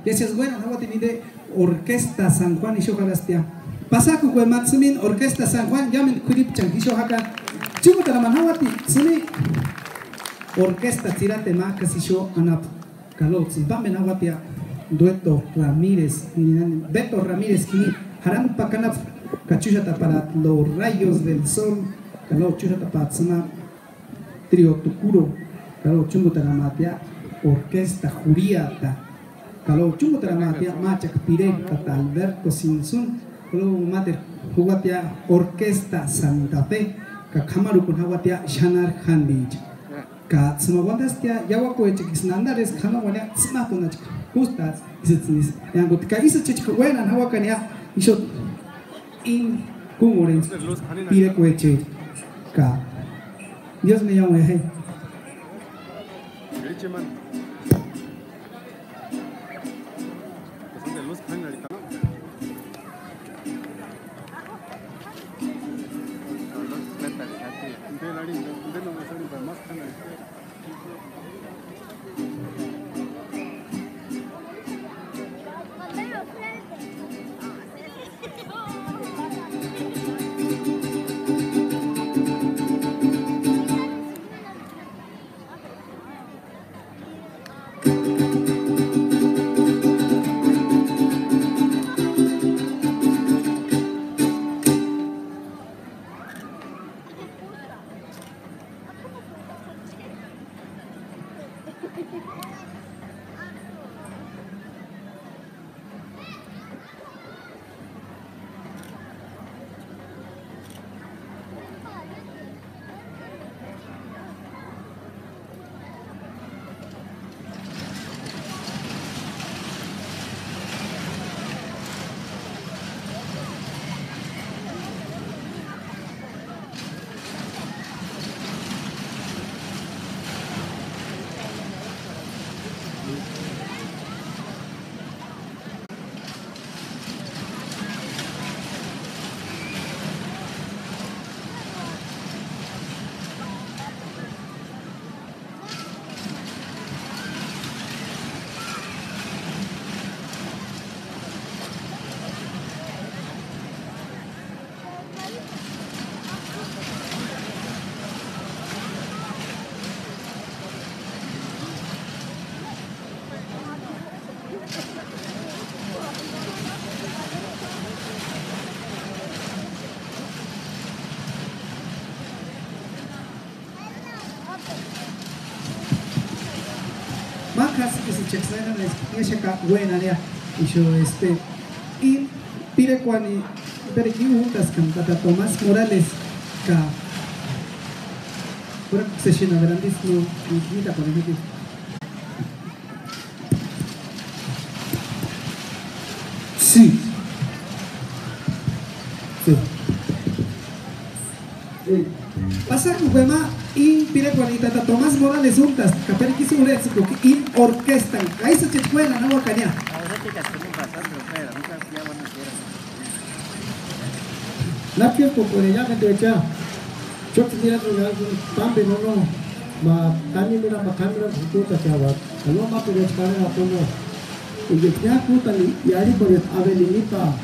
Yaces buena no de Orquesta San Juan y Shohalastia. Pasaku kwe Matsumin Orquesta San Juan yamen Kurip Changisho Haka. Chumutara Manawati Suni Orquesta Tirate Makasisho Anap Kalotsi Bamenawatia Dueto Ramírez Beto Ramírez Kini Haram Pakanap Cachuchata para los rayos del sol Kalo Chuchata Patsana Trio Tukuro Kalo Chumutara Matia Orquesta Juriata kalau cuma teramatia macak pirek kata Alberto Sinsun kalau mater huwatia Orquesta Santa Fe ka kamaru pun hawatia Shanar Handij ka semua wantas tia Jawa kue cekis nandares kama wana sematu na cek kustas isitnis yang ketika isu cek kuenan hawakan ya isu in kumurin pirek kue cek ka Dios me llama ya Macas que se chequean la esquina buena ya y yo y pide cuando pero aquí juntas cantata Tomás Morales ka por sesión grandísimo infinita por ejemplo sí pasa que tema y pide cuando tata Tomás Morales juntas capel que se une y orquesta ahí se chequean no wakanya la que por ella que te echa yo te diría que también no ma tani mira makamera itu tak jawab kalau ma pergi sekarang apa no ujungnya aku tadi yari boleh abel ini pa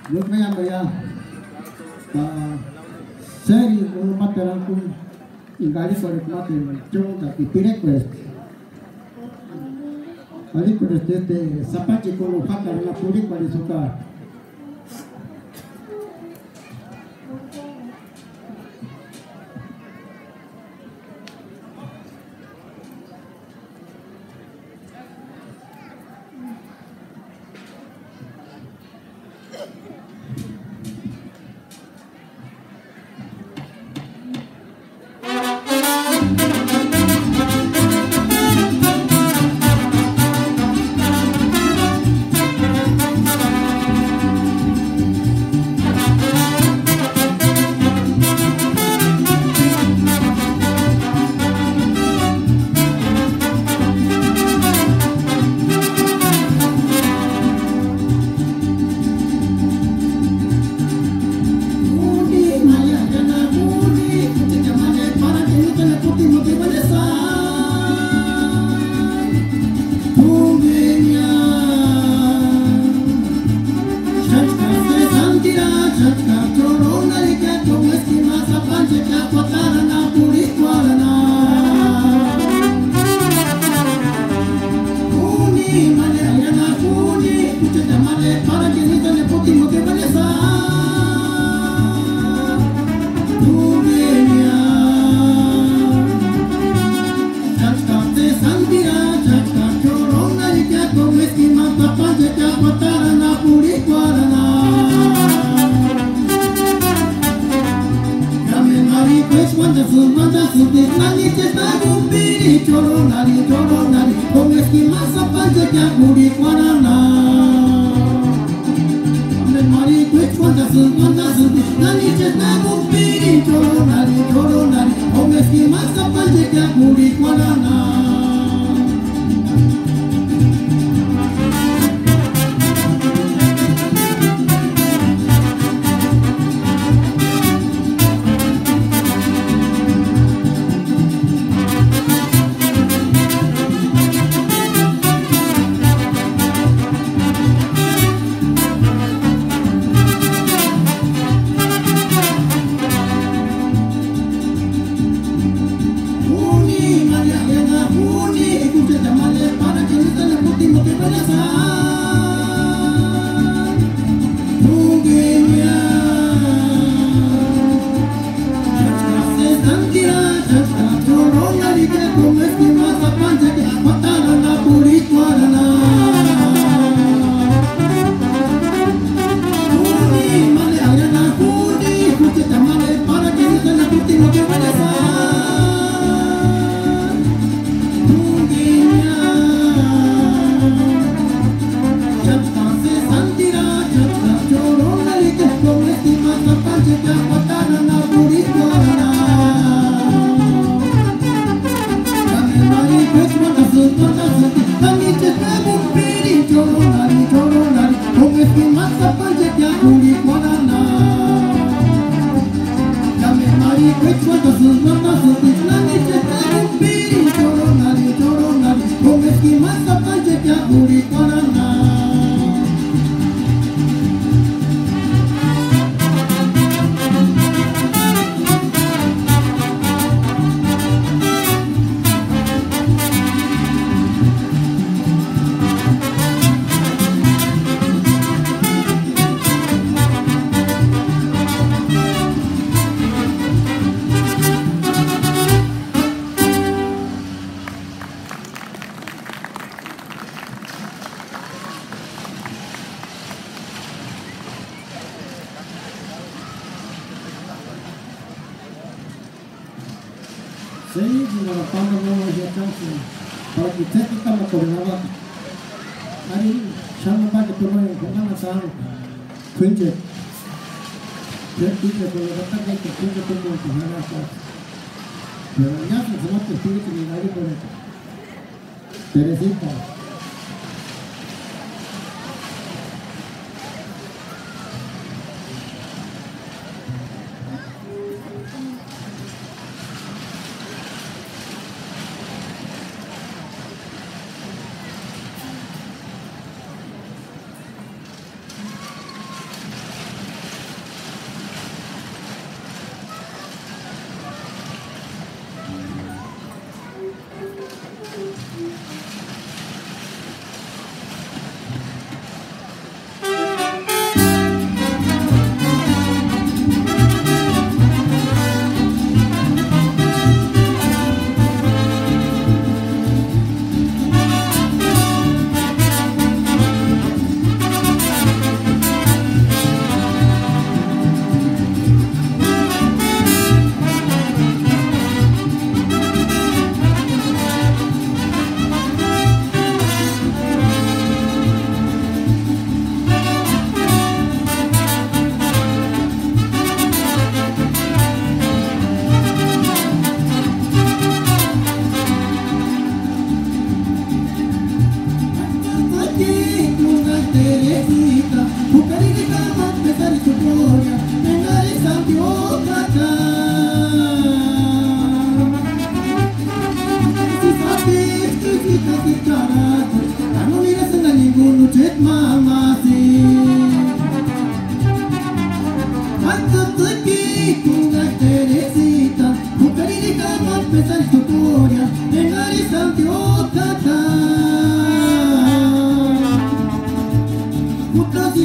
Look me ya. Seri umat terangkum ingali kore kumatin cung tapi request. Ali kore tete sapachi kono fakar na puri kore suka.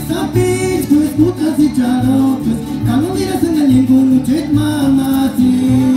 sapis, tu escutas y charotes, cuando miras en el ningún chet mamati.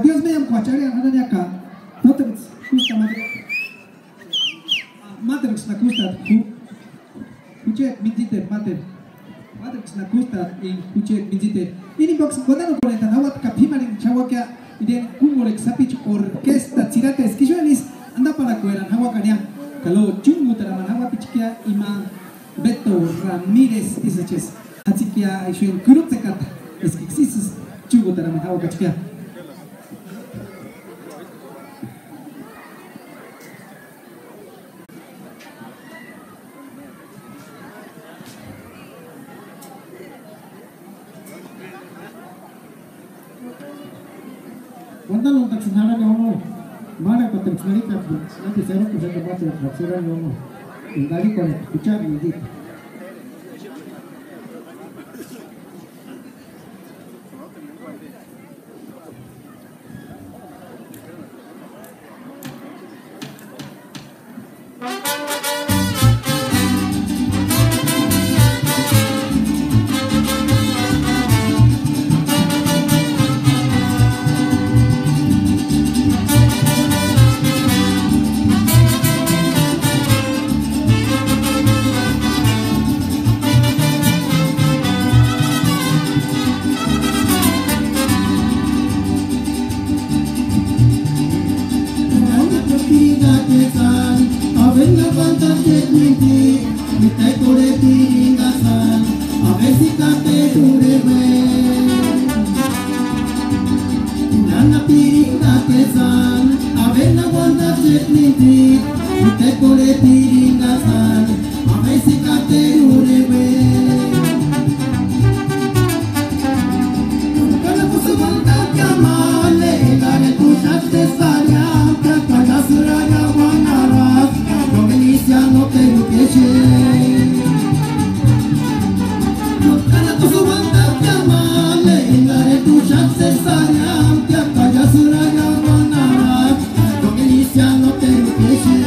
Dios me llama Cuacharia, acá. No te gusta, Matrix, la gusta. Kuchet, minjiter, Matrix, la gusta, y Kuchet, minjiter. Ini box, cuando no ponen tan agua, capiman, chawakia, y de Kumorek Sapich, orquesta, chirata, esquijonis, anda para cueran, agua caña, calo, chungu, taraman, agua pichiquia, ima, Beto, Ramírez, isaches, Hachikia, y Shuen, Kurutzekat, es que existe, chungu, taraman, agua cachiquia. Cuando lo taxinaron a uno, mala con taxinarita, antes era que se tomaba la taxinaron a uno, y dale con escuchar y decir. aguantas mi te corre piringasan, a ver si cate durebe. Nana piringa que san, a ver na aguantas mi te corre piringasan, a ver si cate durebe. Kana kusabanta kamale, gare tu chatte saria, kaka suraya wanara, dominia no te lukeche. Kana kusabanta kamale, gare tu chatte saria, kaka suraya wanara, dominia no te lukeche.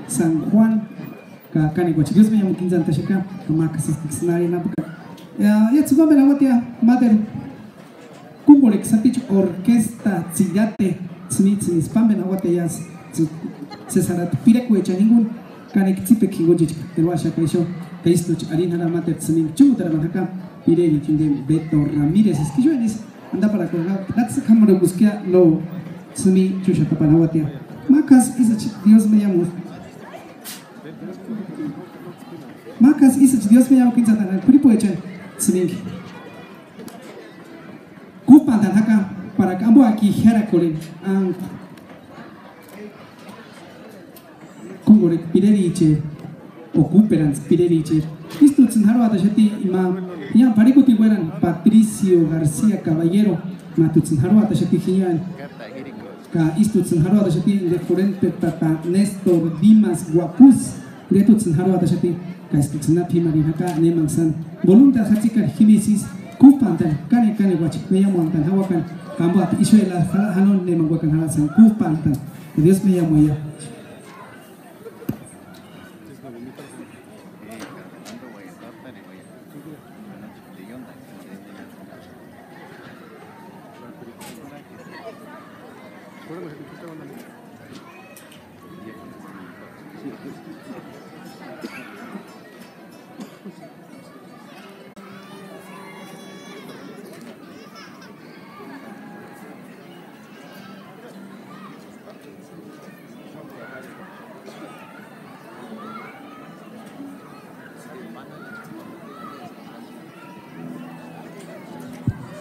San Juan kani ko Dios me llamo Kinzan Tashika kama kasi scenario na buka ya tsuba me lawat ya mater kumbole sapich orquesta tsiyate tsni spambe na wate ya se sarat pire ko echa ningun kani tsipe kingo jich terwasha kaisho kaisto arina na mater tsni chumutara manaka pire ni tinde Beto Ramírez esquijoenis anda para colgar that's kamera busquea lo tsni chusha tapanawatia Macas is Dios me llamo. Macas is Dios me llamo Kinzan Tanal Kuripoechen Smingi. Kupan Tanaka para Cambo aquí Heracolin and Kongore Pireriche Ocuperans Pireriche. Istuts in Harvard Shati Ima Yan Paricuti Bueran Patricio García Caballero Matuts in Harvard Shati Hian. Ka istuts in Harvard Shati de Forente Tata Nestor Dimas Guapus de tuts in Harvard Shati ka istuts na Pimari Haka Nemansan Volunta Hatzika Himisis Kupantan Kane Wachik me llamo Antan Hawakan Kambat Isuela Hanon Nemanguakan Halasan Kupantan Dios me llamo ya.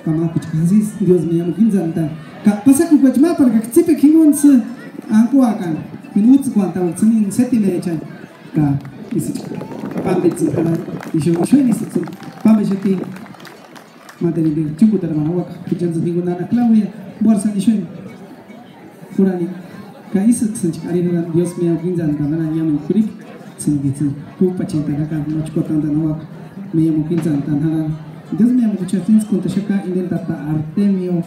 kama kuchkasis Dios me llamo kinzanta ka pasa ku kwajma para ka tsipe kingon se angko akan minut kwanta utsini seti mechan ka isi pambet kana isho ni sitsu pambet shati materi de chuku tara manawa kujan zidingo nana Claudia borsa isho kurani ka isi tsinch arina Dios me llamo kinzanta nana llamo kurip singitsu ku pachenta ka machko tanda nawa me llamo kinzanta nana Dios me llamo kuchasins kontashaka indel tata Artemio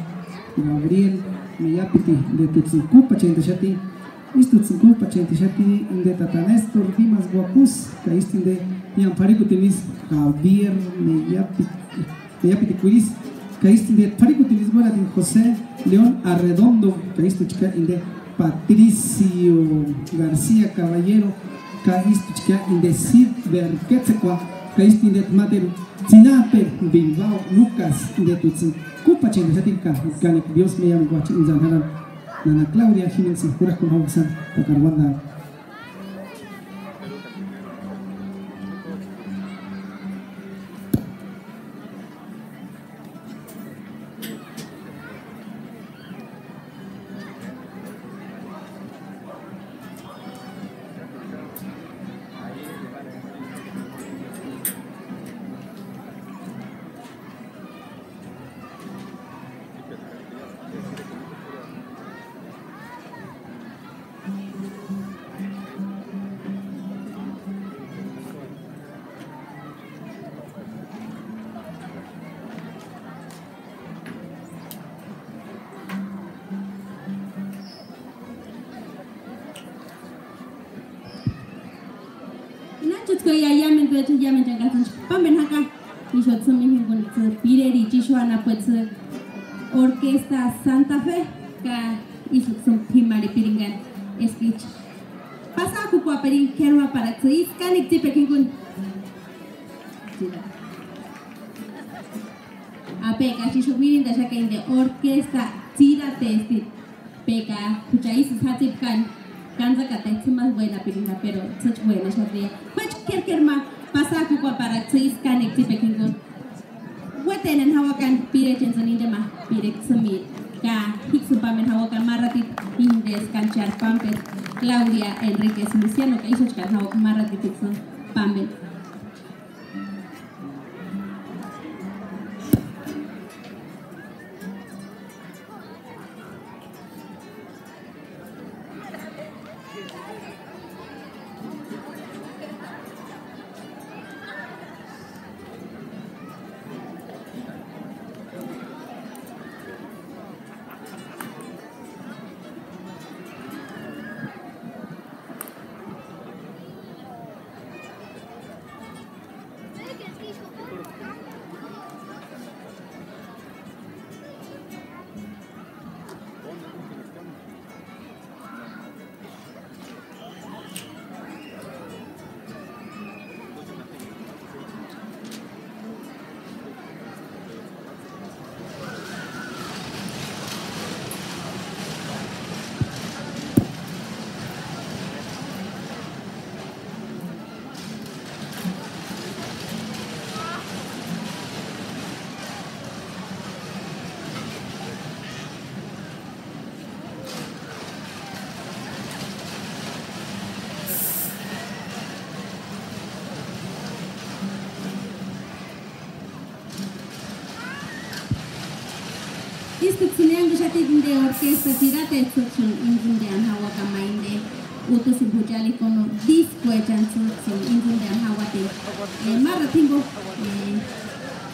Gabriel Meyapiti de Tutsuku Pachente Shati Istutsuku Pachente Shati de Tata Nestor Dimas Guapus Kaistin de Yamparicotinis Javier Meyapiti Curis Kaistin de Paricotinis Boladin José León Arredondo Kaistuchka de Patricio García Caballero Kaistuchka de Sid Berquetzecua Kaistin de Mater Sinape Bilbao Lucas de Tutsuku Kupa chenga satika kanik Dios me llamo guachin zanharan nana Claudia Jiménez Juras con Hausan Takarwanda yamen jangan pamben haka ishot sumi hingun pire di chishuana pues orquesta Santa Fe ka ishot sum himari piringan speech pasa aku kwa perin kerwa para tsuis kanik tipe hingun ape ka chishu mirin da shaka inde orquesta tira testi peka kuchais hatip kan Kanza kata itu mas buena piringa pero such buena shate kuch kerma pasa aku para tsuis kanik tipe hingun wetenen hawakan pire chensan inde ma pire semi ka hiksu pamen hawakan maratit indes kanchar pampet Claudia Enriquez Luciano ka iso kan hawak maratit hiksu pamen Instruksinya shati inde orquesta tirate instruction injunde an hawa kama inde utus bujali kono disco instruction injunde an hawa te mara tingo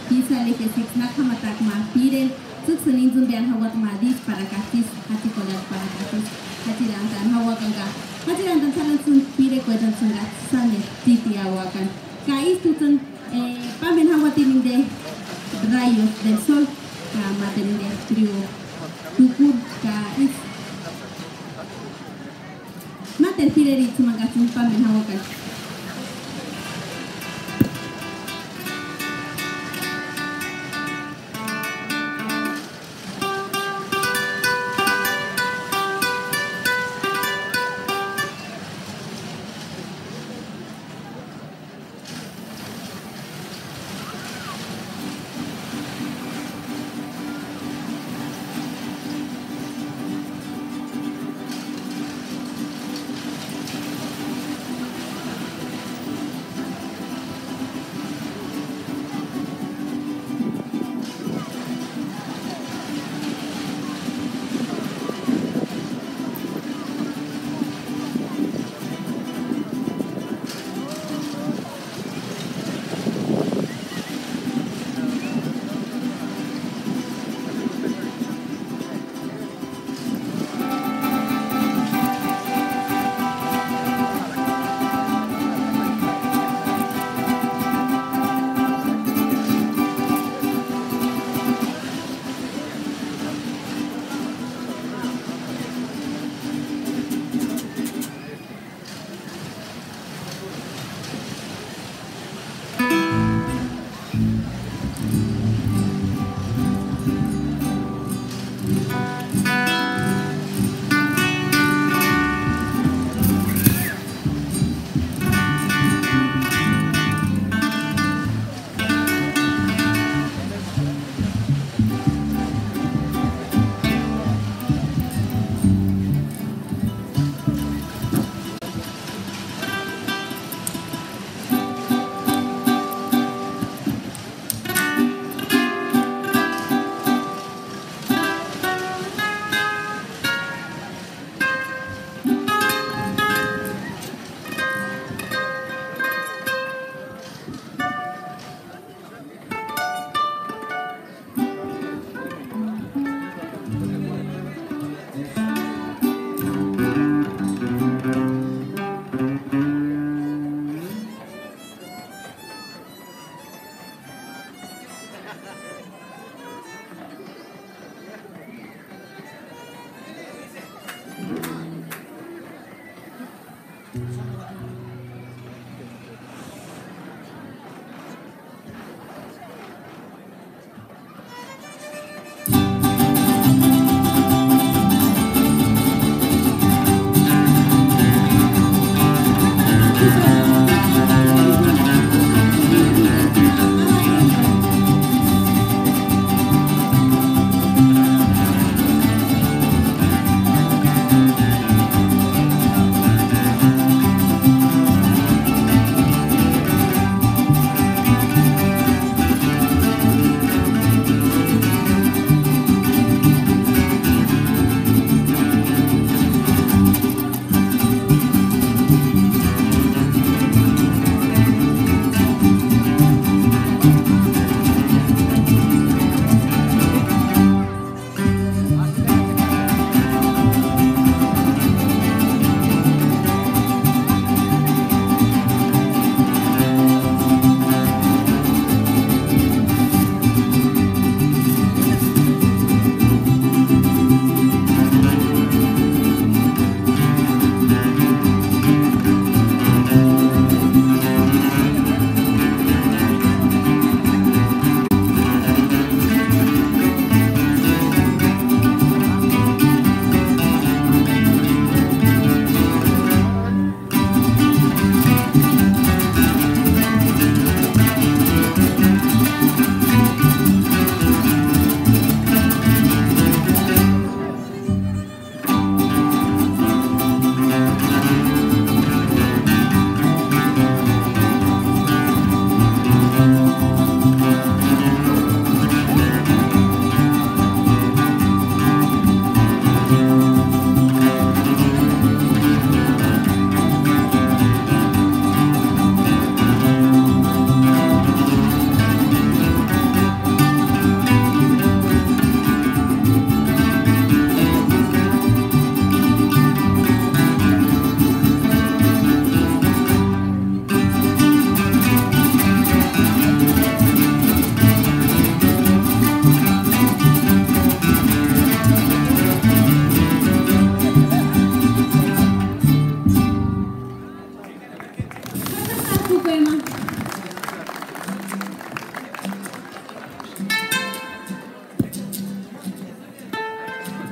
bisa leke six nakama tak ma pire instruction injunde an hawa ma dis para kastis hati kolar para kastis hati dan hawa kanga hati dan salan sun pire ko dan sunga sane titi hawa kan ka instruction pamen hawa tininde rayos del sol ka material trio tukur ka is mater pireri cuma kasih pamen hawakan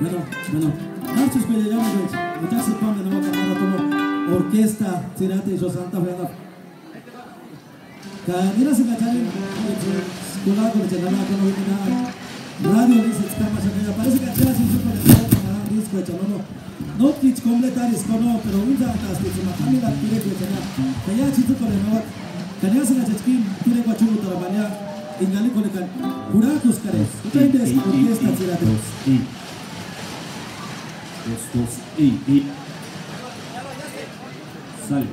Bueno, hartos que llegamos, ya se pone nueva cámara como orquesta, tirate y Santa Fe. Mira si cachai, escolar con el chanana con la radio dice que está más allá. Parece que atrás hizo con el disco de chanano. No kits completaris cono, pero un datas que se matan la tire que tenía. Que ya chito con el nuevo. Que ya se la chesquín, tire guachugo tarabania, ingali con el can. Juratos cares. Otra idea es orquesta tirate. Dos, sale,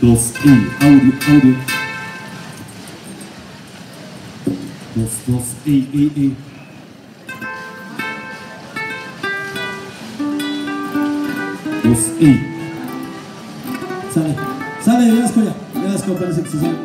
dos, audio. Dos, Sale, ya asco, parece que se sale.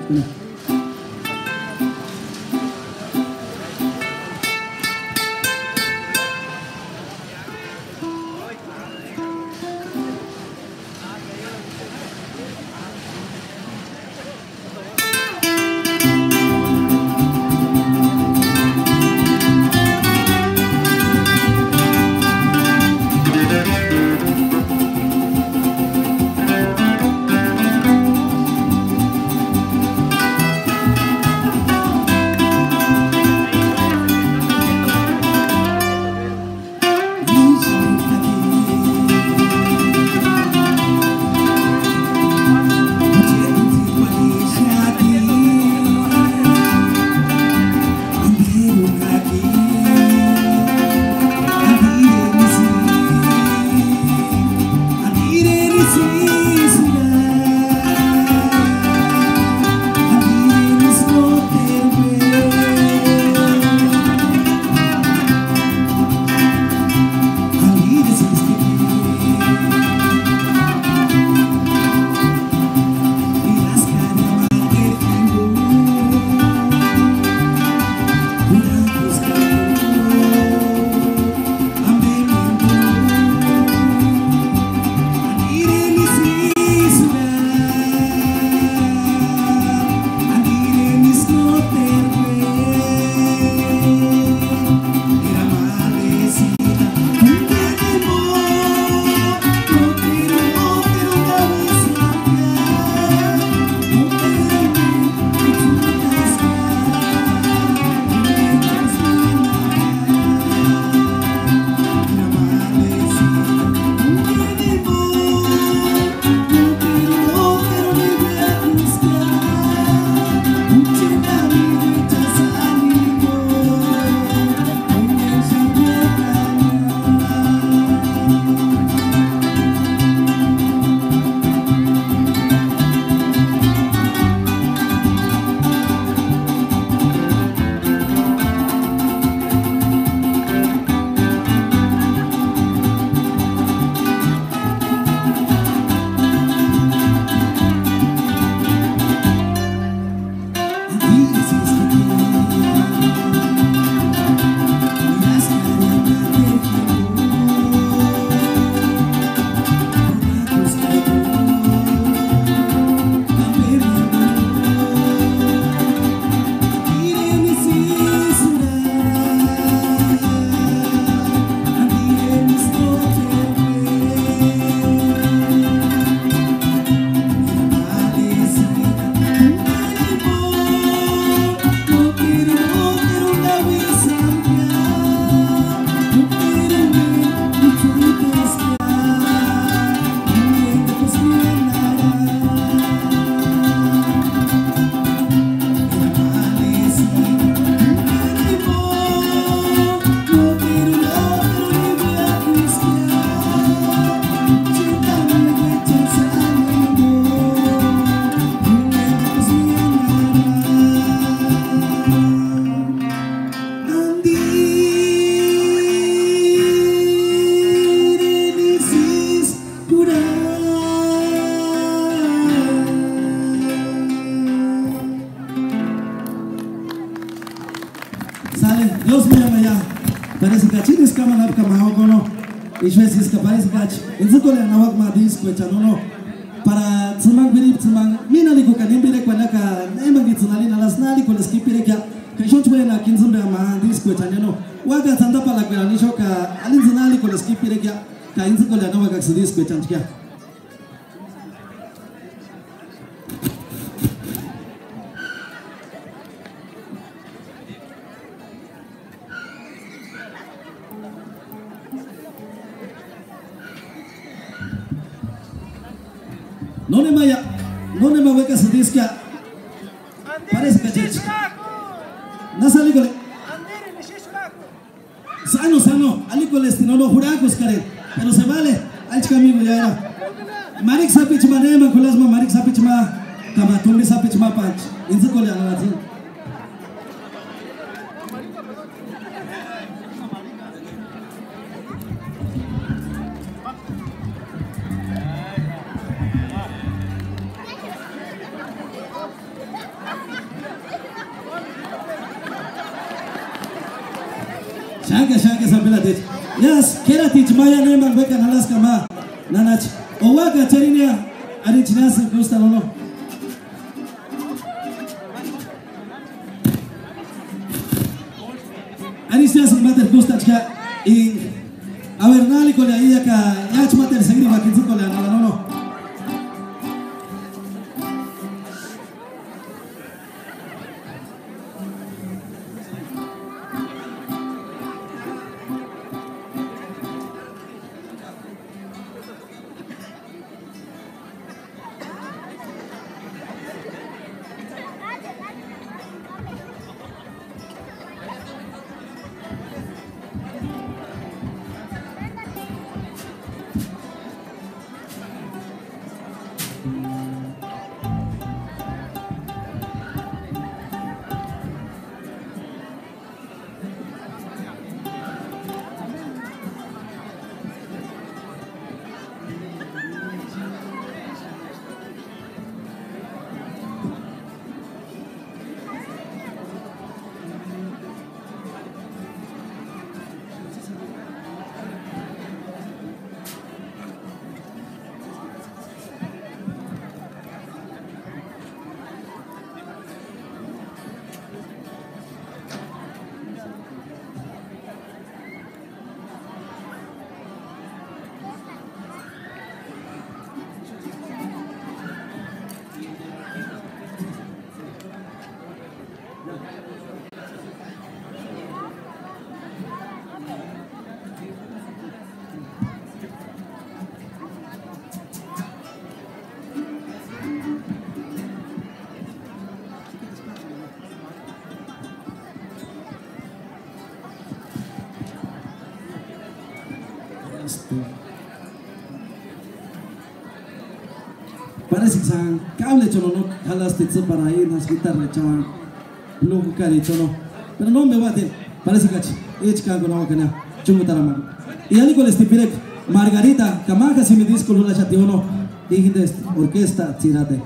Sale, Dios mío, ya. Parece que chinis kama na kama hogono. Ishwesi ska parece que inzuko le na wak ma disco chanono. Para tsumang birip tsumang mina liko kanimbire kwa naka nema ngitsunali na lasnali kwa skipire kya. Kashonchwe na kinzumbe ma disco chaneno. Waga tanda pala kwa nisho ka alinzunali kwa skipire kya. Ka inzuko le na wak disco chanchkia. No ne me que se dice que parece que es no sale con sano ali con destino no juracos care pero se vale al camino ya era marik sapich manema kulasma marik sapich ma kama tumbi sapich ma panch inzo ko ya na tin Shaka sabila det. Yes, kera teach maya nema beka nalas kama nanach. Owaga cherinia ari chinas gusta no. Ari chinas mater gusta chka y a ver nali con la idea que ya chmater segri va kinzu con la no. Parece que san cable chono no jalas te para ir nas guitarra chavan logo cari chono pero no me bate parece que es chicago no kana chumutara man y ali con este pirek Margarita Camaca si me disco lula chationo dijiste orquesta tirate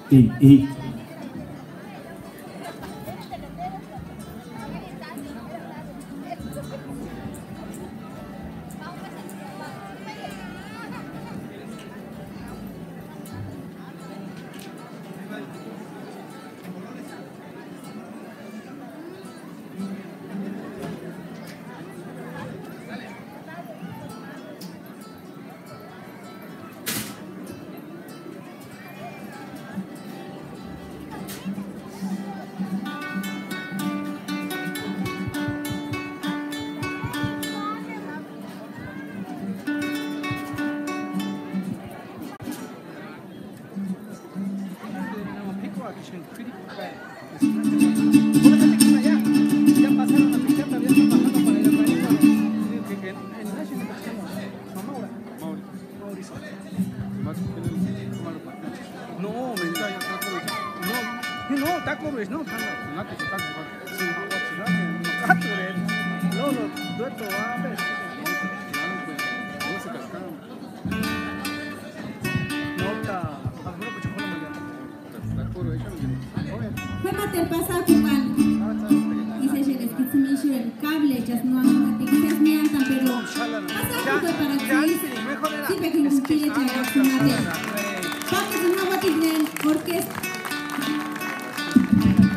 8-8. Fue el pasado cuban y se les quitó el cable, ya no han tenido ni antes, pero pasado para que sí pequeño quiere traer su madera. Porque se no va a tener orquesta.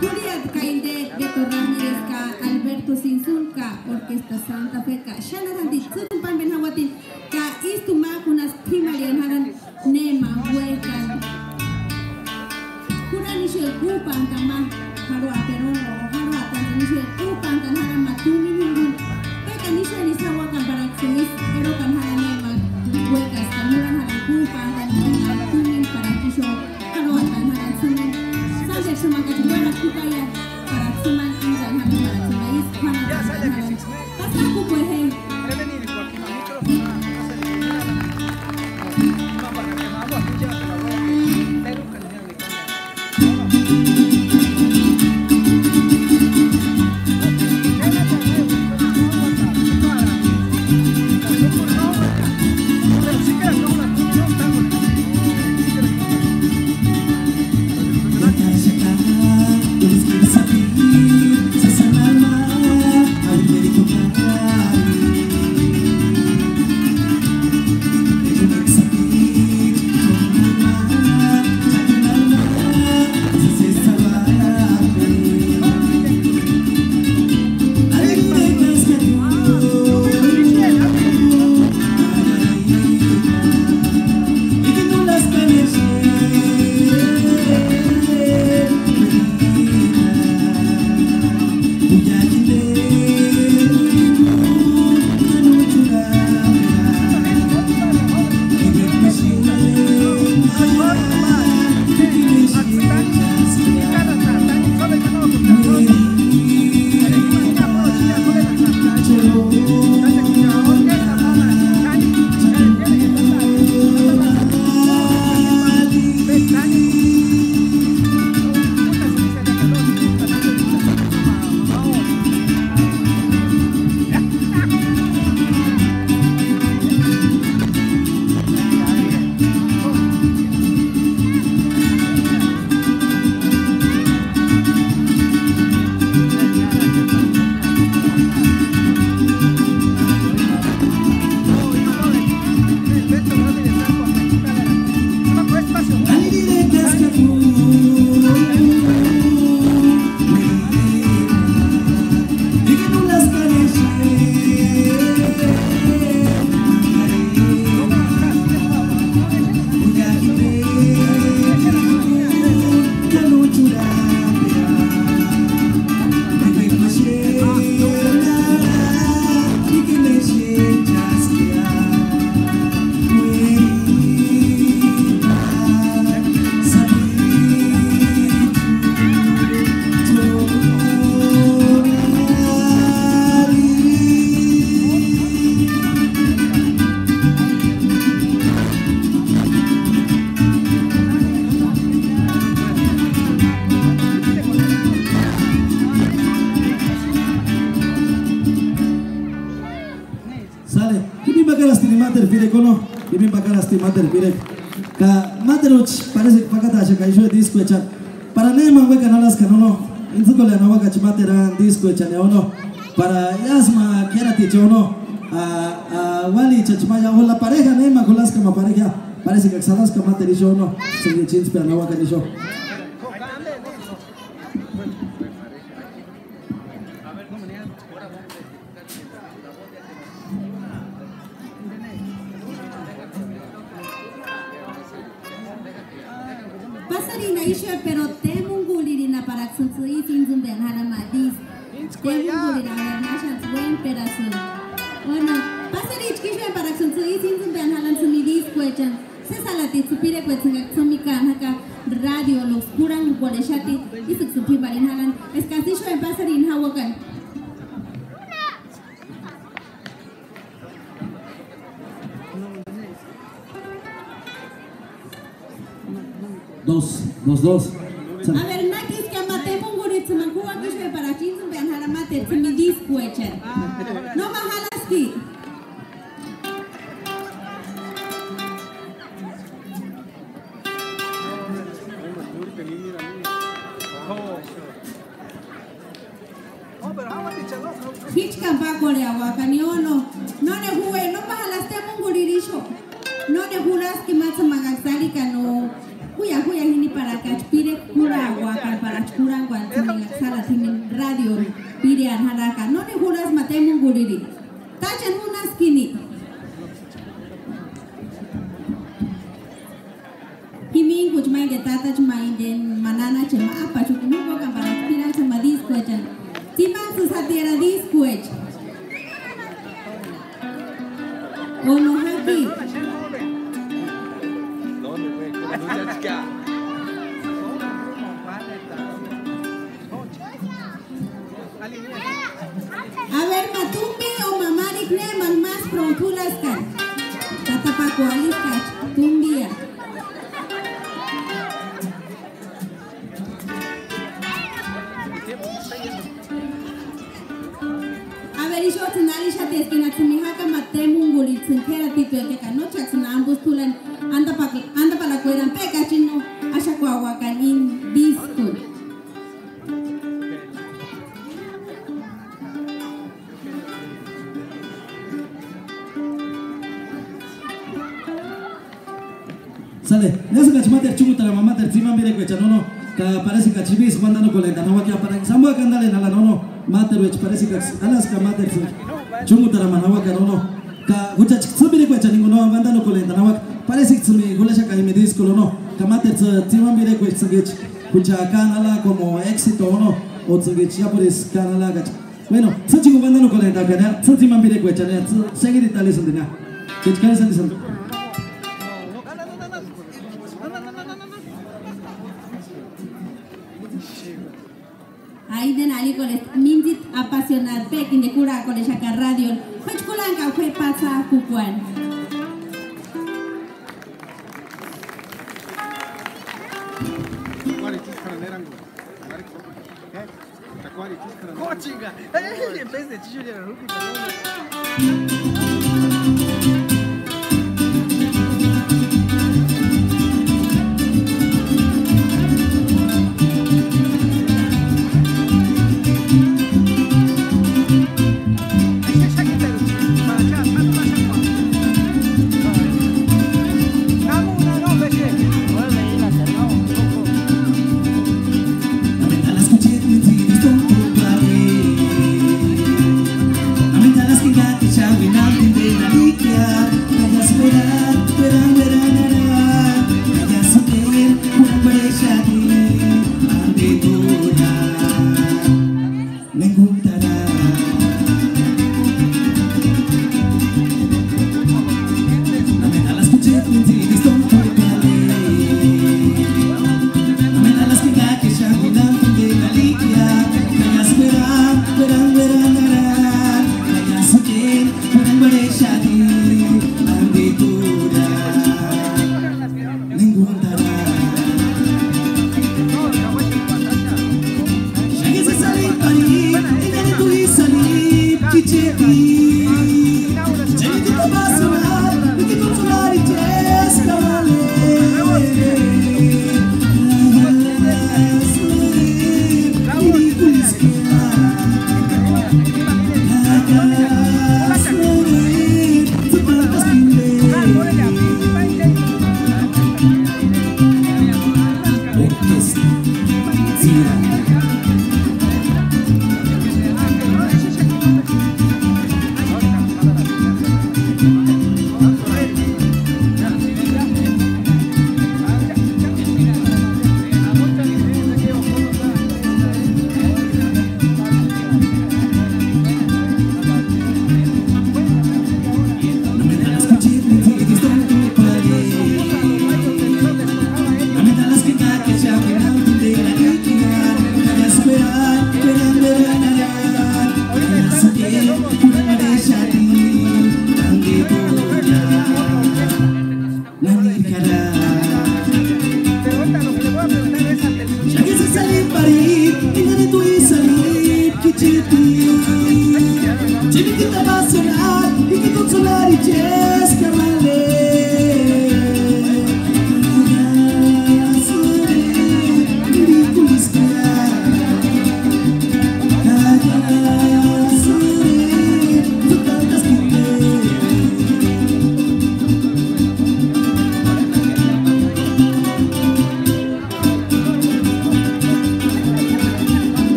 Julia Cainde, Beto Ramírez, Alberto Sinsulca, Orquesta Santa Fe, Shanahan di Tsupan Benhawatin, Ka Istumakunas Primarian Haran Nema Huecan. Kuranishel Kupan Tama, Harua Perono, Harua Tanishel Kupan Tanara Matumi Nungun, Peka Nishel Isawakan Baraksenis, Erokan Haranema, Huecas, Tamuran Haran Kupan, Tanatumin para Kisho, Harua Tanharan Sumin, Sanjay Sumakatuara Kukaya, para Suman Injan Haran para Sumais, Haran Haran. Pasaku Puehe. Sale, kimi bakal lastimar terpilih kono, kimi bakal lastimar terpilih. Ka Materuch parece que pakata shaka isho disco echan. Para nema we kanalas kanono. Inzuko le nawa ka chimatera disco echan ono. Para yasma kiera tichono. Wali chachmaya o la pareja nema colas kama pareja. Parece que salas kama terisho no. Se chins pe nawa kanisho. Pasarina isho pero temungulirina para xunzui tinzumben halamadis. Temungulirina nashans buen pedazo. Ono pasarich kisho para xunzui tinzumben halan sumidis kwechan. Se salati supire kwechan sumikan haka radio los kurang boleshati isuk supi barin halan. Eskasisho en pasarin hawakan. Dos. A ver, nakis que mate pungurit semankuwa kishwe para chinzum ben haramate timidis kuechen. No mahalaski. Hichka bakole awakani ono. No ne huwe no mahalaste munguririsho. No ne huraski matsa magaksari kano. Huya hini para kachpire kura aguacan para chura guantini sala timin radio pire anharaka no ne huras matemu guriri tachan unas kini himin kuchmai de tata chmai de manana chema apa chukunu bokan para chpira chema disco echan timan su satira disco ech ono haki A ver, Matumbi o Mamarik Neman más prontulas kan. Tatapakualis kach, tumbia. A ver, isho tsunali shates que natsumihaka matemunguli tsinkera tito que canochak ambos tulan anda para la cueran peka chino ashakuawakan in disco. Sale, nesu kachimater chumuta la mamá ter tzima mire kwecha nono ka parece que chibis mandando colenda no wakia para sambo kandale nala nono mater wech parece que alas ka mater chumuta la manawa ka nono ka hucha chibire kwecha ninguno mandando colenda no wak parece que tsumi gulasha ka mi disco no ka mater tzima mire kwecha ngech hucha kanala como éxito no o tsngech ya por es kanala ka bueno tsingo mandando colenda ka tzima mire kwecha ne seguir itali sandina kech kan sandina Aiden ali koles minjit apasionat pekin de kura koles akar radio. Hoch kulan ka kwe pasa kukuan. Chinga, en vez de chillo de rugby. Shall we not langit kada. Pregúntanos, le voy a preguntar esa del Ya que se sale parit, ingat itu isalip kiciti. Jadi kita basenat, ikut solari jes kamale.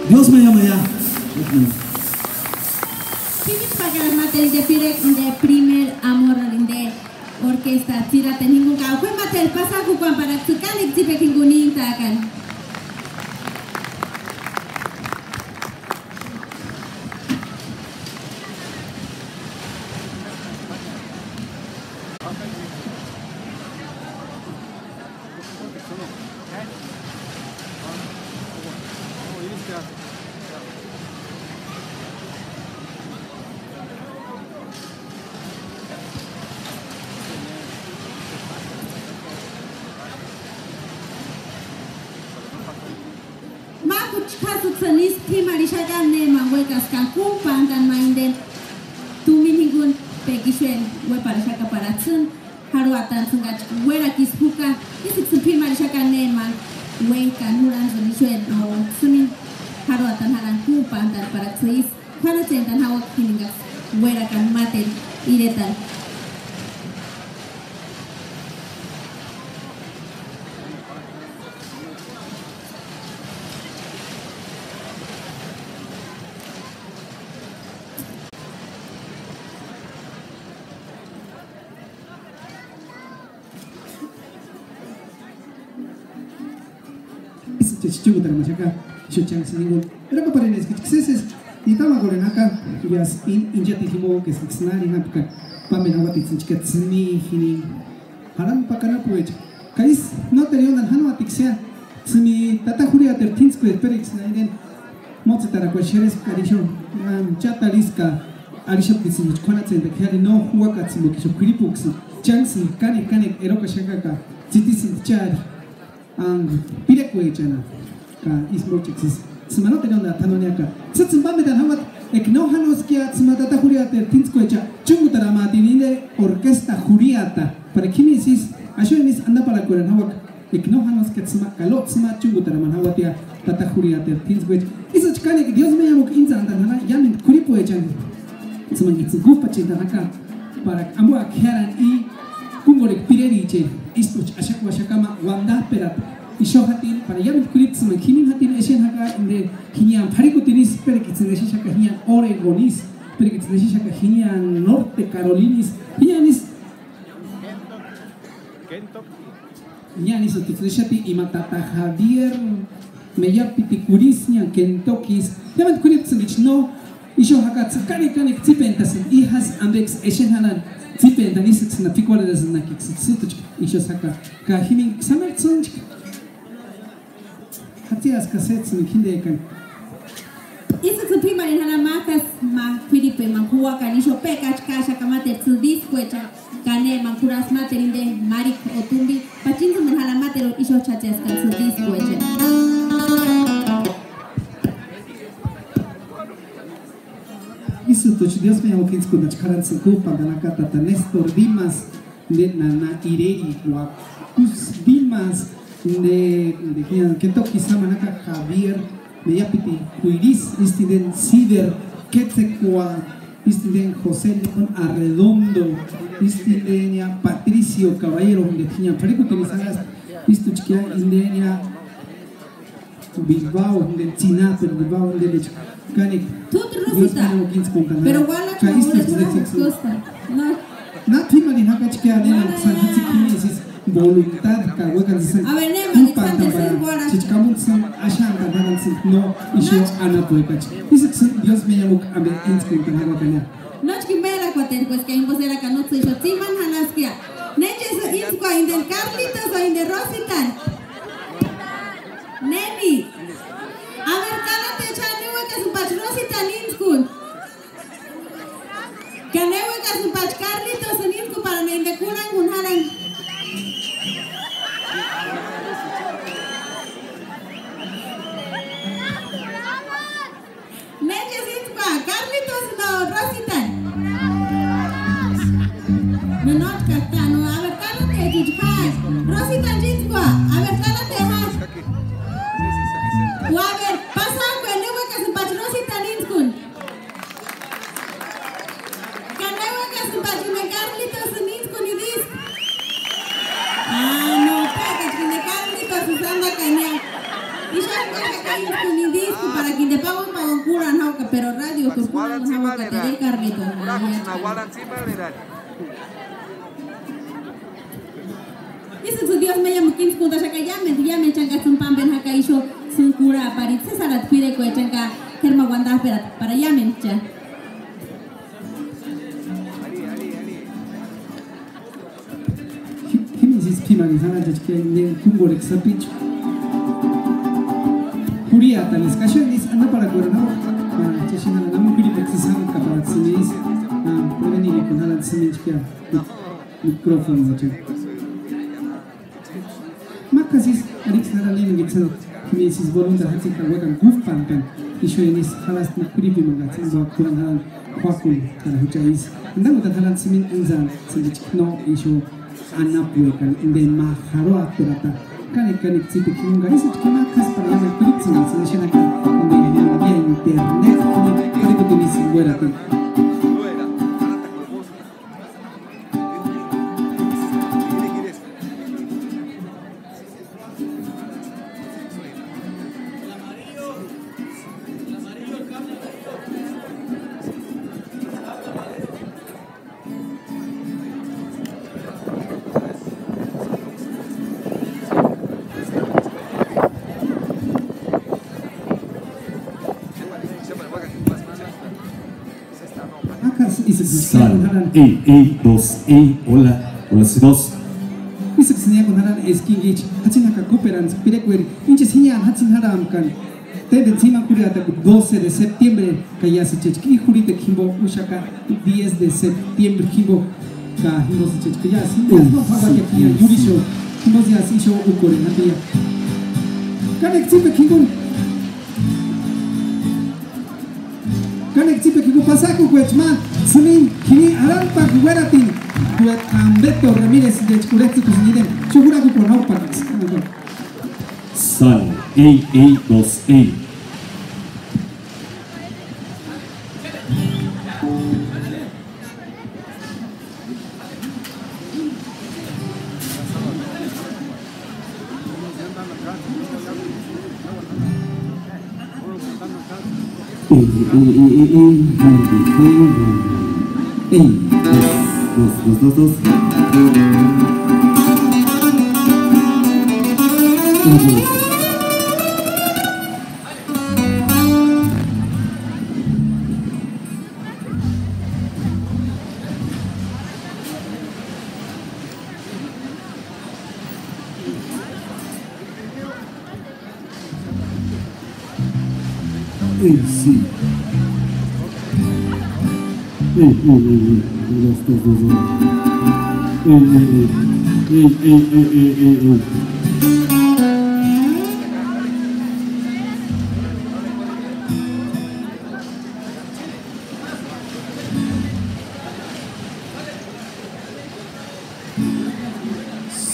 Dios me llama ya. Tiene para mater de primer amor de orquesta tira ningún kau fue mater pasa ku para sekali tipe kingunin takan. kasutsanis primarishagan ne manguekas kankumpan dan mainden tuminingun pekishen weparashaka paratsun haruatan sungat wera kispuka isik primarishagan ne man wekan huran zunishen o sumin haruatan haran kumpan dan paratsuis paratsen dan hawak kiningas wera kan maten iretan. Chichu tara machaka chuchang siningul era ka parenes que xeses itama gorenaka yas injati himo que snari napka pamena wati tsinchka tsni hini haran pakana puech kais no terion hanu atiksia tsmi tata huria ter tinsko perix naiden motsatara ko sheres karisho chataliska alishop tsin kona tsende khari no huaka tsimo kisho kripux chansi kane eroka shakaka titisin chari pirekwechana ka ismochixis smano tenona tanoniaka tsimba medan hawat ekno hanoskia tsimata huriata tinskoecha chungutara matinine orquesta huriata para kinisis ashonis anda para kuran hawak ekno hanoskia tsima kalot tsima chungutara manhawatia tata huriata tinskoech iso chkane dios me llamo inza anda hana yamin kuripoechan tsimangitsu gupa chintanaka para amwa kharan i kungolek pireriche istoch ashakwa shakama wanda perat ishohatin para yamin kulits mankinin hatin eshen haka inde hinian parikutinis perikitseneshi shaka hinian oregonis perikitseneshi shaka hinian norte carolinis hinianis hinianis otitseneshati imatata javier meyapiti kurisnia kentokis yamin kulits no isho haka tsakani kanik tsipentasin ihas ambex eshen hanan tsipentanis na pikwales na kitsituch isho saka ka hinin samertsunch hatias cassettes ni kindekan isso que prima ni hana makas ma Filipe mankua kanisho peka kasha kama tersu disco echa kane mankuras materiinde marik otumbi pachinzo menhala matero isho chachas kansu disco echa isso to Dios me amo kinsko na chkaran sku pandanaka tata Nestor Dimas de nana ireri wa us Dimas de Kentucky Samanaka Javier Meyapiti Cuiris istiden Cider Quetzecua istiden José León Arredondo istiden Patricio Caballero de Tiña Perico Tenisagas istuchkia indenia Bilbao de China pero Bilbao de Leche Canik pero wala no tima ni haka chkia de Sanhatsi Kinesis voluntad ka wakan san chichkamun san ashan kadanan san no isho ana poekach isik Dios me llamo abe inskin kana kana nochki mera kwaten pues que imbosera kanot isho timan hanaskia neches insko inden Carlitos o inden Rositan neni a ver kana te chane wakas pach Rositan inskun kane wakas pach Carlitos insku para nende kuran kunharan Carlitos no Rositan no not katano a ver cálate jichpas Rositan jichpa a ver cálate has o a ver pasa con el hueca sin pach Rositan inskun can el hueca sin pach me Carlitos inskun y dis no pega que de Carlitos usando caña y ya que inskun y dis para que te pago un cura no pero radio que puedan hawa que te Carlitos Isso tu Dios me llamo kins kunta shaka yamen changa sun pamben haka isho sun cura parit se salat pire ko changa kerma wanda para yamen cha Himisis pimani sana jachke ne kungolek sapich Huria talis kashonis anda para corona chashina na mukuri pexisam kaparatsinis prevenire con halan seminchka microfono cha Makasis Alexandra Lin gitsen Misis voluntas hatsi kalwakan gufpan kan isu ini halas na kuripi mangat semua kurang halan wakul karena hujais ndang utan halan simin unzan sendiri no isu anak bukan inden maharo akurata kan ikan ikcipi kinunga isu kena kas pada yang kulit sini sini kan inden yang dia internet kali betul ini semua rati Hola, hola, dos. Isik sini aku naran eskingi, hacin haka cooperan, pirekweri, inches hinyan hacin haram kan. Tebe encima curia hasta 12 de septiembre, que ya se chechki juri de kimbo ushaka 10 de septiembre kimbo, ka himbo se chechki ya sin ya no haga que aquí yurisho, kimbo ya sin show ukore natia. Kan exipe kimbo kan exipe kimbo pasaku kuechma. Senin kini alam pak guaratin buat Ambeto Ramirez de Chcuretzi kusiniden segura ku por haupa Sal A2A. Dos.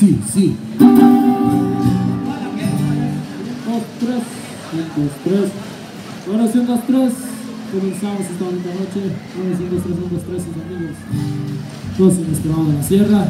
Sí. Sí. 2-3. Oración 2-3. Comenzamos esta bonita noche. Oración 2-3, sus amigos. Todos en este lado de la sierra.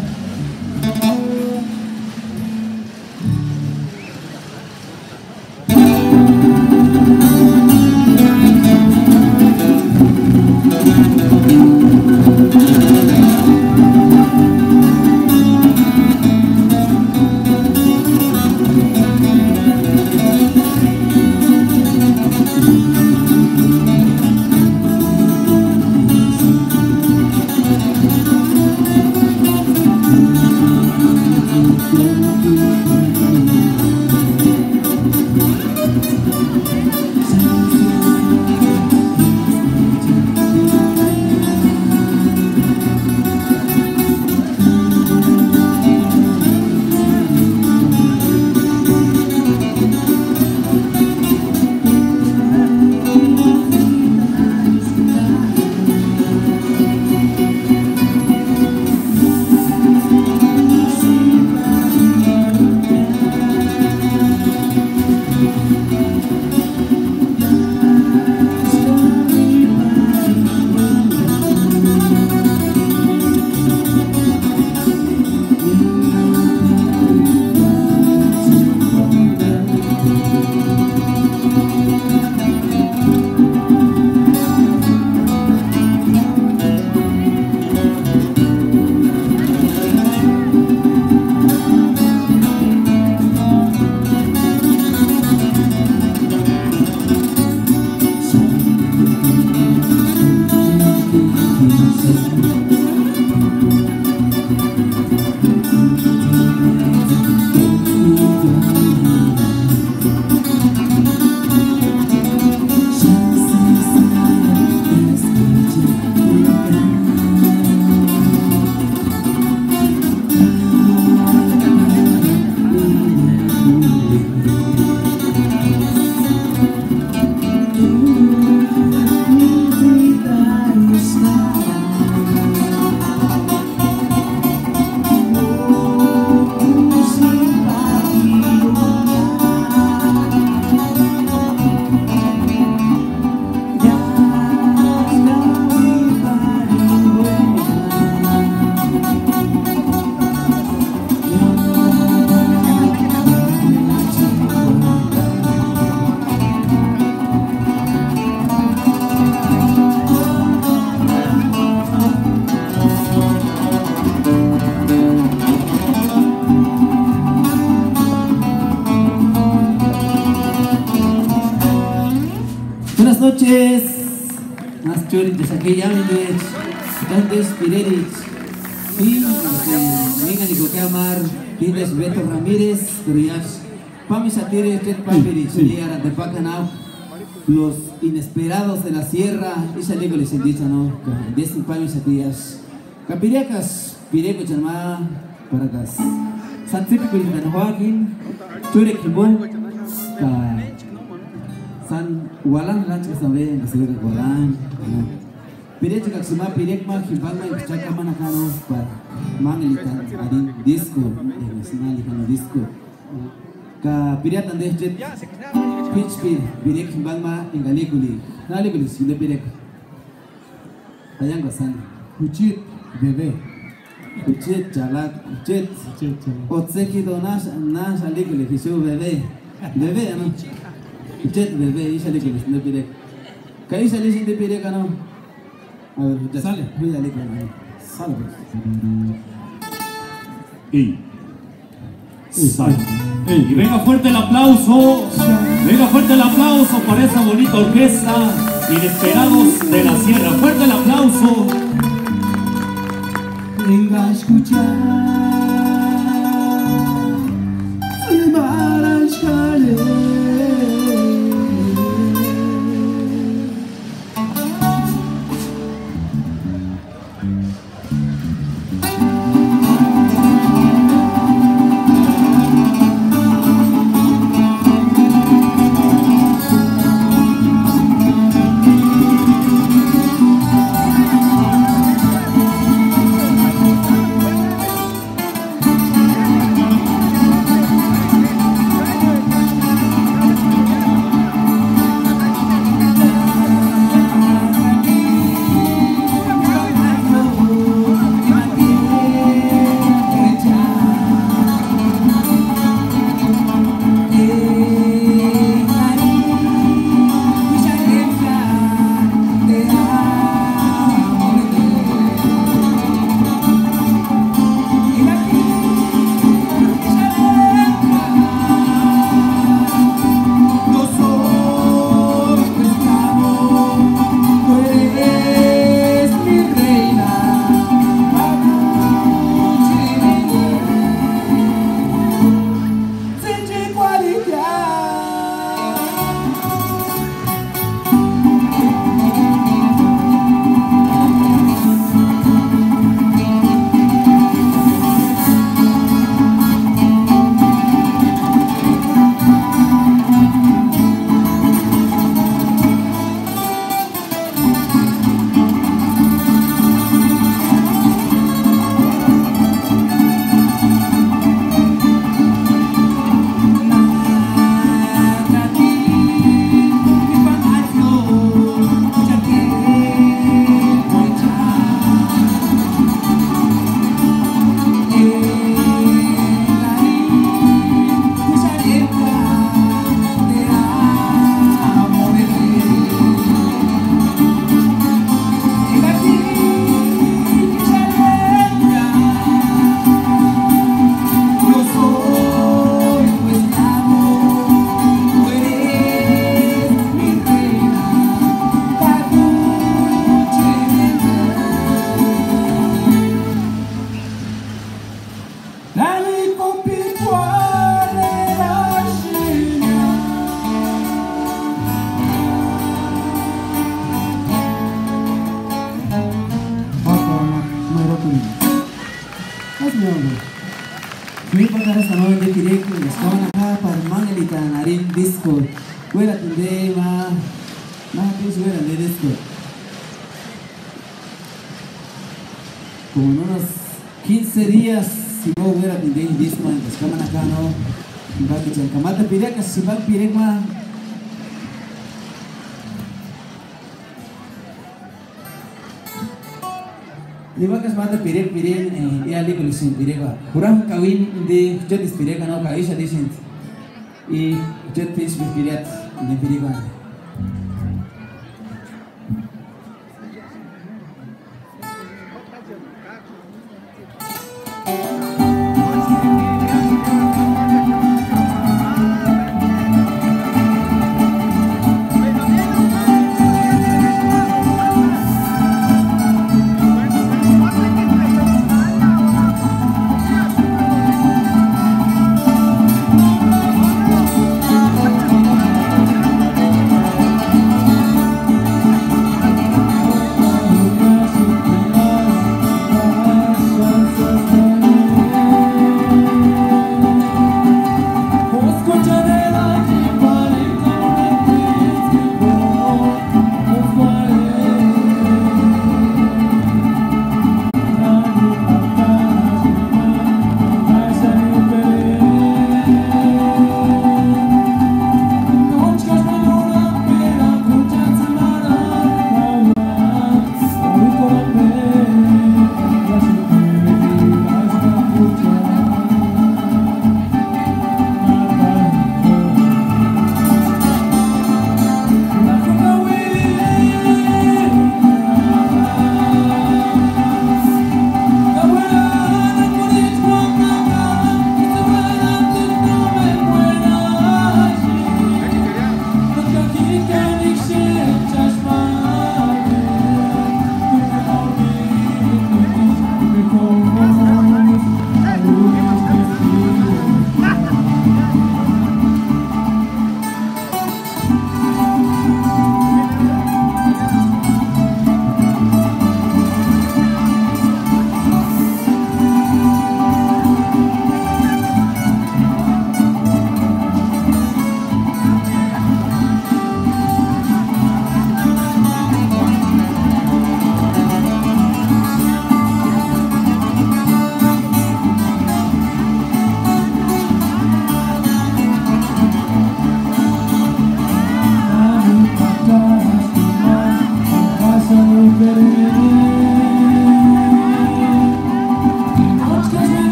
noches. Más choritos de Saqueyaminech, Tantes Pirerich, y vengan y coqueamar, Pindes Beto Ramírez, Turias, Pamisatire, Jet Papirich, Liara de Pacanao, los inesperados de la sierra, y salió les indica, ¿no? Desde Pamisatias, Capiriacas, Pireco Chanma, Paracas, San Típico de San Joaquín, Chure Kimbón, San Walang Ranchas también, la ciudad de Walang. Pirek juga semua pirek mah hibang mah cakap mana kano par mangilitan adin disco nasional kano disco. Ka pirek ande jet pitch pirek hibang mah engali guli sudah pirek. Ayang kasan kucit bebe. Kucit jalak kucit. Otseki to nas ali guli hisu bebe. Bebe ano. Kucit bebe isali guli sudah pirek. Kai sali sudah pirek ano. A ver, ya sale, voy a leer sale. Y venga fuerte el aplauso, para esa bonita orquesta, Inesperados de la Sierra. Fuerte el aplauso. Venga a escuchar, como en unos 15 días, si no hubiera tenido un disco en las cámaras acá, ¿no? Y camata pirek, si va pirek ma. Di ba kas mata pirek ya ali ko lisin pirek ba. Kurang kawin di jet is pirek ano ka isa disin. I jet pis pirek di pirek ba.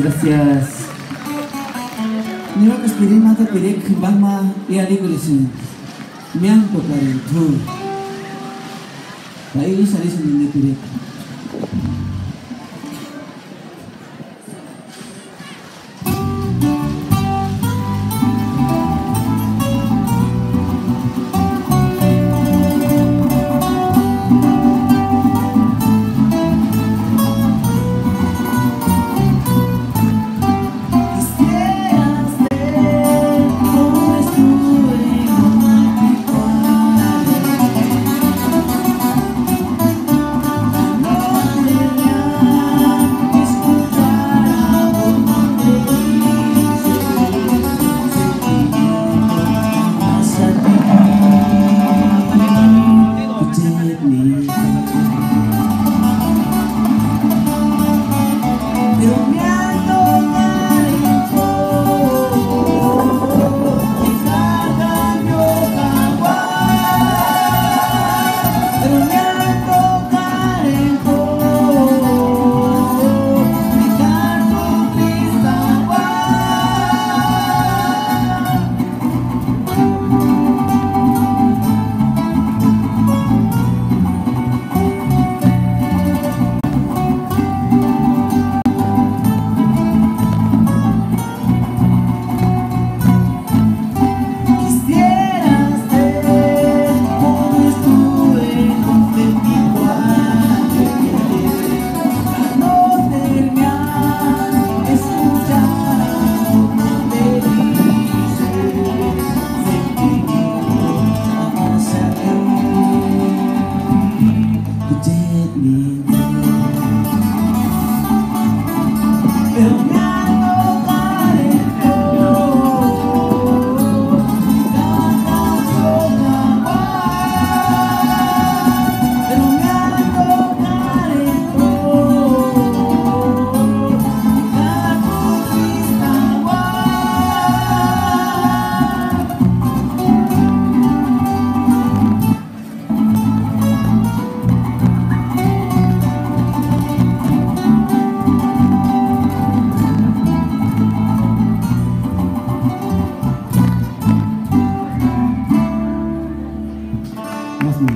Gracias. Niwa kaspiri mata pirek bangma iali kulisin. Miang pokarin tu. Bayi sari sendiri pirek.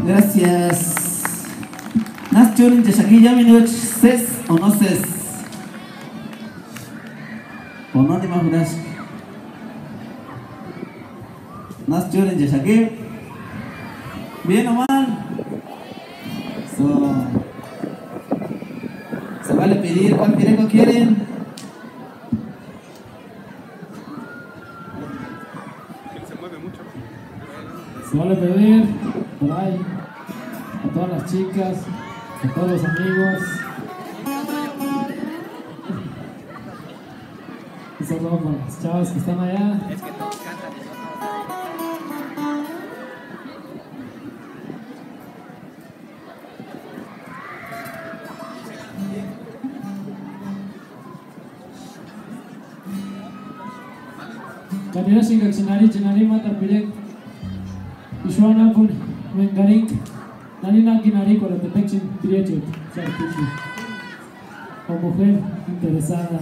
Gracias. Nas churin de Shakilla minutos ses o no ses. O no ni más gracias. Nas churin de Shakilla. Bien o mal. Se vale pedir cuál pireco quieren. Se vale pedir por ahí a todas las chicas, a todos los amigos. Un saludo para las chavas que están allá. Kanina singak sinari matar pilek Ishwana pun mengaring Nanina ginari con la detección derecho o mujer interesada.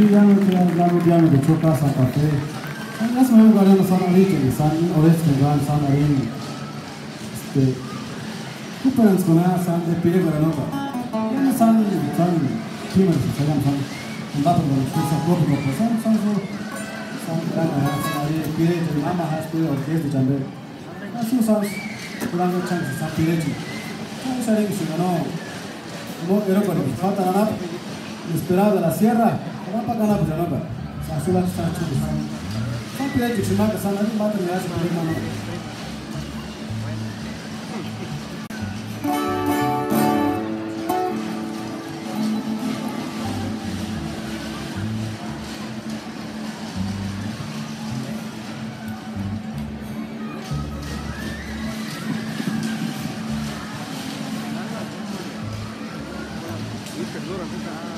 piano de choca Santa Fe. Las me guardan San Enrique de San Orestes Gran San Arín. Cooperans con San de Pire para nota. San Kimmer se llama San. Un dato de los que se acuerdan de San Gran San Arín Pire de Mama has pedido orquesta también. Así usas durante chances San Pire. Esa es la no era con el falta ganar. Esperado de la sierra. ¿Cómo para ganar pues no para? Así la está chulo. San Pire que se mata San Arín mata me hace Pire mano. Perdura,